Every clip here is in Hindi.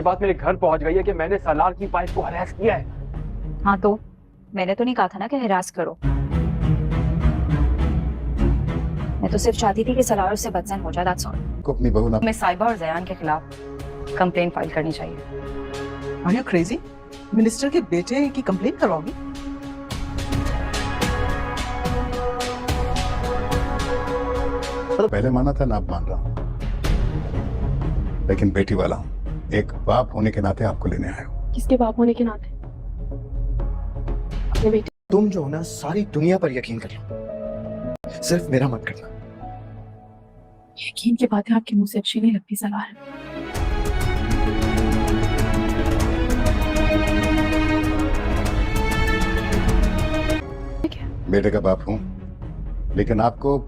ये बात मेरे घर पहुंच गई है कि मैंने सलार की वाइफ को हरास किया है। हाँ तो मैंने तो नहीं कहा था ना कि हिरास करो। मैं तो सिर्फ चाहती थी कि सलार उससे बदजन हो जाए, दैट्स ऑल। को अपनी बहू ना तुम्हें साइबा और जयान के खिलाफ कंप्लेंट फाइल करनी चाहिए। Are you crazy? मिनिस्टर के बेटे की कंप्लेंट करवाओगी? तो पहले माना था ना, अब मान रहा हूं, लेकिन बेटी वाला हूं। एक बाप होने के नाते आपको लेने आया हूं। किसके बाप होने के नाते? अपने बेटे। तुम जो हो ना, सारी दुनिया पर यकीन कर लो, सिर्फ मेरा मत करना। यकीन की बातें आपके मुंह से अच्छी नहीं लगती सलार। बेटे का बाप हूं, लेकिन आपको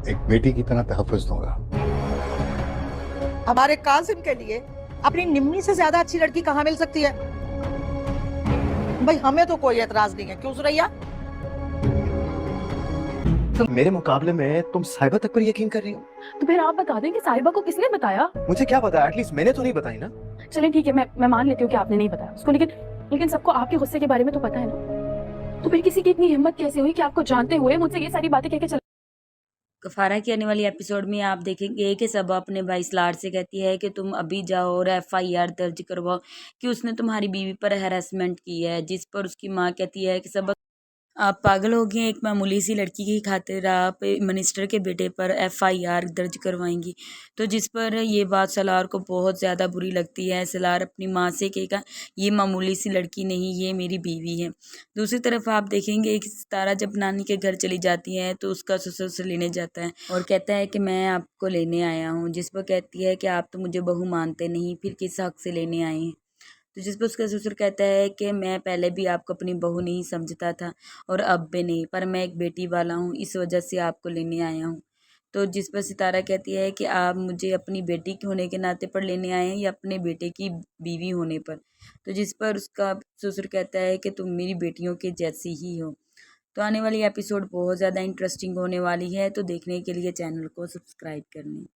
एक बेटी की तरह तहफ्फुज़ दूंगा। हमारे कासिम के लिए अपनी निम्मी से ज्यादा अच्छी लड़की कहाँ मिल सकती है? भाई हमें तो कोई एतराज नहीं है, क्यों सुरैया? मेरे मुकाबले में तुम साहिबा तक पर यकीन कर रही हो? तो फिर आप बता दें कि साहिबा को किसने बताया? मुझे क्या पता, एटलीस्ट मैंने तो नहीं बताई ना। चलें ठीक है, मैं मान लेती हूँ कि आपने नहीं बताया उसको, लेकिन लेकिन सबको आपके गुस्से के बारे में तो पता है ना। तो फिर किसी की इतनी हिम्मत कैसे हुई कि आपको जानते हुए मुझसे ये सारी बातें कह के चले? कफारा की आने वाली एपिसोड में आप देखेंगे कि सबा अपने भाई सलार से कहती है कि तुम अभी जाओ और FIR दर्ज करवाओ कि उसने तुम्हारी बीवी पर हैरेसमेंट की है, जिस पर उसकी माँ कहती है कि सबा आप पागल हो गए हैं, एक मामूली सी लड़की की खातिर आप मिनिस्टर के बेटे पर FIR दर्ज करवाएंगी। तो जिस पर ये बात सलार को बहुत ज़्यादा बुरी लगती है। सलार अपनी माँ से कहेगा ये मामूली सी लड़की नहीं, ये मेरी बीवी है। दूसरी तरफ आप देखेंगे कि सितारा जब नानी के घर चली जाती है तो उसका ससुर उसे लेने जाता है और कहता है कि मैं आपको लेने आया हूँ, जिस पर कहती है कि आप तो मुझे बहू मानते नहीं, फिर किस हक से लेने आए हैं। तो जिस पर उसका ससुर कहता है कि मैं पहले भी आपको अपनी बहू नहीं समझता था और अब भी नहीं, पर मैं एक बेटी वाला हूँ, इस वजह से आपको लेने आया हूँ। तो जिस पर सितारा कहती है कि आप मुझे अपनी बेटी के होने के नाते पर लेने आए हैं या अपने बेटे की बीवी होने पर। तो जिस पर उसका ससुर कहता है कि तुम मेरी बेटियों के जैसी ही हो। तो आने वाली एपिसोड बहुत ज़्यादा इंटरेस्टिंग होने वाली है, तो देखने के लिए चैनल को सब्सक्राइब कर लें।